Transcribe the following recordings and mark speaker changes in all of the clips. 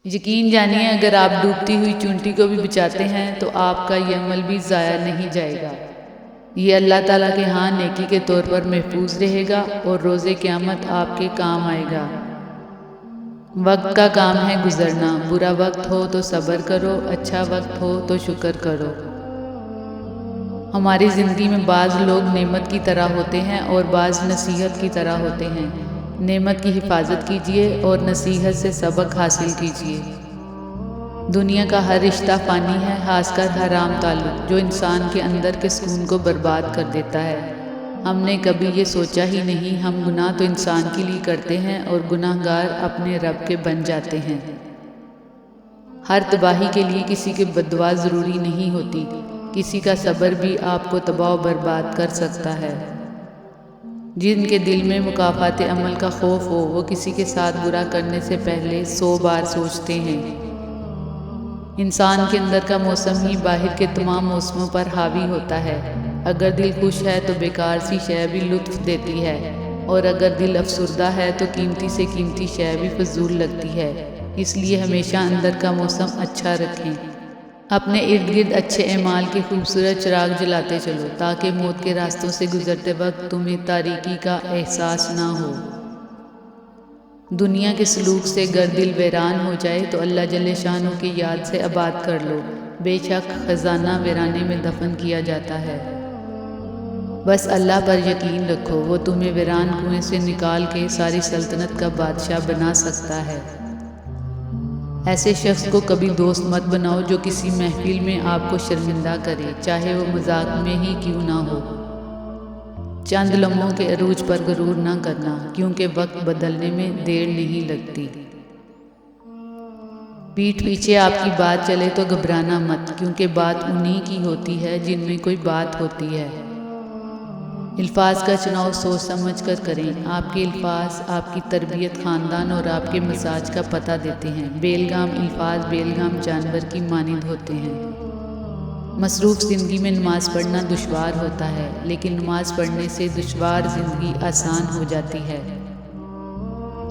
Speaker 1: یقین جانیے اگر آپ ڈوبتی ہوئی چونٹی کو بھی بچاتے ہیں تو آپ کا یہ عمل بھی ضائع نہیں جائے گا۔ یہ اللہ تعالیٰ کے ہاں نیکی کے طور پر محفوظ رہے گا اور روز قیامت آپ کے کام آئے گا۔ وقت کا کام ہے گزرنا، برا وقت ہو تو صبر کرو، اچھا وقت ہو تو شکر کرو۔ ہماری زندگی میں بعض لوگ نعمت کی طرح ہوتے ہیں اور بعض نصیحت کی طرح ہوتے ہیں۔ نعمت کی حفاظت کیجیے اور نصیحت سے سبق حاصل کیجیے۔ دنیا کا ہر رشتہ فانی ہے، خاص کر حرام تعلق جو انسان کے اندر کے سکون کو برباد کر دیتا ہے۔ ہم نے کبھی یہ سوچا ہی نہیں ہم گناہ تو انسان کے لیے کرتے ہیں اور گناہ گار اپنے رب کے بن جاتے ہیں۔ ہر تباہی کے لیے کسی کی بددعا ضروری نہیں ہوتی، کسی کا صبر بھی آپ کو تباہ و برباد کر سکتا ہے۔ جن کے دل میں مکافات عمل کا خوف ہو وہ کسی کے ساتھ برا کرنے سے پہلے 100 بار سوچتے ہیں۔ انسان کے اندر کا موسم ہی باہر کے تمام موسموں پر حاوی ہوتا ہے۔ اگر دل خوش ہے تو بیکار سی شے بھی لطف دیتی ہے، اور اگر دل افسردہ ہے تو قیمتی سے قیمتی شے بھی فضول لگتی ہے۔ اس لیے ہمیشہ اندر کا موسم اچھا رکھیں۔ اپنے ارد گرد اچھے اعمال کے خوبصورت چراغ جلاتے چلو تاکہ موت کے راستوں سے گزرتے وقت تمہیں تاریکی کا احساس نہ ہو۔ دنیا کے سلوک سے گر دل ویران ہو جائے تو اللہ جل شانہ کی یاد سے آباد کر لو، بے شک خزانہ ویرانے میں دفن کیا جاتا ہے۔ بس اللہ پر یقین رکھو، وہ تمہیں ویران کنویں سے نکال کے ساری سلطنت کا بادشاہ بنا سکتا ہے۔ ایسے شخص کو کبھی دوست مت بناؤ جو کسی محفل میں آپ کو شرمندہ کرے، چاہے وہ مذاق میں ہی کیوں نہ ہو۔ چند لمحوں کے عروج پر غرور نہ کرنا، کیونکہ وقت بدلنے میں دیر نہیں لگتی۔ پیٹھ پیچھے آپ کی بات چلے تو گھبرانا مت، کیونکہ بات انہی کی ہوتی ہے جن میں کوئی بات ہوتی ہے۔ الفاظ کا چناؤ سوچ سمجھ کر کریں۔ آپ کے الفاظ آپ کی تربیت، خاندان اور آپ کے مزاج کا پتہ دیتے ہیں۔ بیلگام الفاظ بیلگام جانور کی مانند ہوتے ہیں۔ مصروف زندگی میں نماز پڑھنا دشوار ہوتا ہے، لیکن نماز پڑھنے سے دشوار زندگی آسان ہو جاتی ہے۔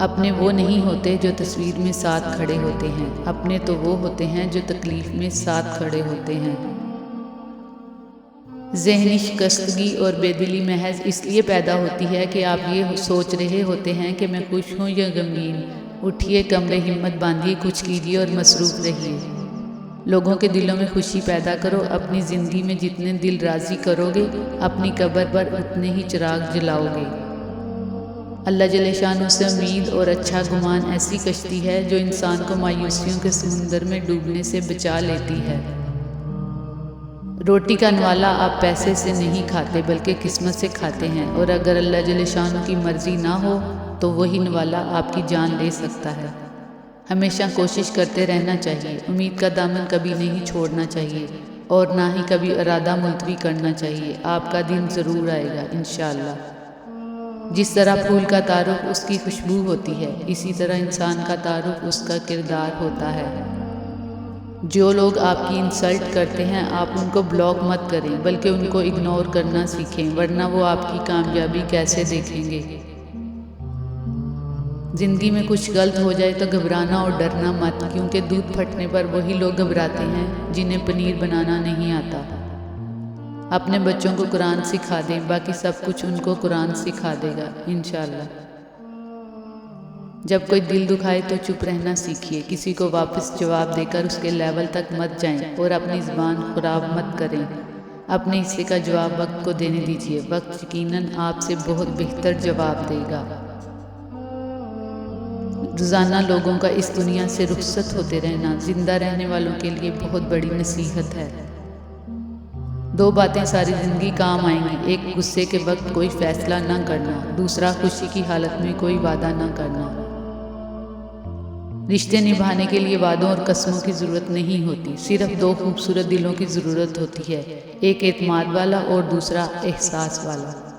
Speaker 1: اپنے وہ نہیں ہوتے جو تصویر میں ساتھ کھڑے ہوتے ہیں، اپنے تو وہ ہوتے ہیں جو تکلیف میں ساتھ کھڑے ہوتے ہیں۔ ذہنی شکستگی اور بے دلی محض اس لیے پیدا ہوتی ہے کہ آپ یہ سوچ رہے ہوتے ہیں کہ میں خوش ہوں یا غمگین۔ اٹھیے، کمرے ہمت باندھیے، کچھ کیجیے اور مصروف رہیے۔ لوگوں کے دلوں میں خوشی پیدا کرو۔ اپنی زندگی میں جتنے دل راضی کرو گے، اپنی قبر پر اتنے ہی چراغ جلاؤ گے۔ اللہ جل شانہ سے امید اور اچھا گمان ایسی کشتی ہے جو انسان کو مایوسیوں کے سمندر میں ڈوبنے سے بچا لیتی ہے۔ روٹی کا نوالا آپ پیسے سے نہیں کھاتے بلکہ قسمت سے کھاتے ہیں، اور اگر اللہ جل شانہ کی مرضی نہ ہو تو وہی نوالا آپ کی جان لے سکتا ہے۔ ہمیشہ کوشش کرتے رہنا چاہیے، امید کا دامن کبھی نہیں چھوڑنا چاہیے اور نہ ہی کبھی ارادہ ملتوی کرنا چاہیے۔ آپ کا دن ضرور آئے گا انشاءاللہ۔ جس طرح پھول کا تعارف اس کی خوشبو ہوتی ہے، اسی طرح انسان کا تعارف اس کا کردار ہوتا ہے۔ جو لوگ آپ کی انسلٹ کرتے ہیں آپ ان کو بلاک مت کریں بلکہ ان کو اگنور کرنا سیکھیں، ورنہ وہ آپ کی کامیابی کیسے دیکھیں گے۔ زندگی میں کچھ غلط ہو جائے تو گھبرانا اور ڈرنا مت، کیونکہ دودھ پھٹنے پر وہی لوگ گھبراتے ہیں جنہیں پنیر بنانا نہیں آتا۔ اپنے بچوں کو قرآن سکھا دیں، باقی سب کچھ ان کو قرآن سکھا دے گا انشاءاللہ۔ جب کوئی دل دکھائے تو چپ رہنا سیکھیے، کسی کو واپس جواب دے کر اس کے لیول تک مت جائیں اور اپنی زبان خراب مت کریں۔ اپنے حصے کا جواب وقت کو دینے دیجیے، وقت یقیناً آپ سے بہت بہتر جواب دے گا۔ روزانہ لوگوں کا اس دنیا سے رخصت ہوتے رہنا زندہ رہنے والوں کے لیے بہت بڑی نصیحت ہے۔ دو باتیں ساری زندگی کام آئیں گی، ایک غصے کے وقت کوئی فیصلہ نہ کرنا، دوسرا خوشی کی حالت میں کوئی وعدہ نہ کرنا۔ رشتے نبھانے کے لیے وعدوں اور قسموں کی ضرورت نہیں ہوتی، صرف دو خوبصورت دلوں کی ضرورت ہوتی ہے، ایک اعتماد والا اور دوسرا احساس والا۔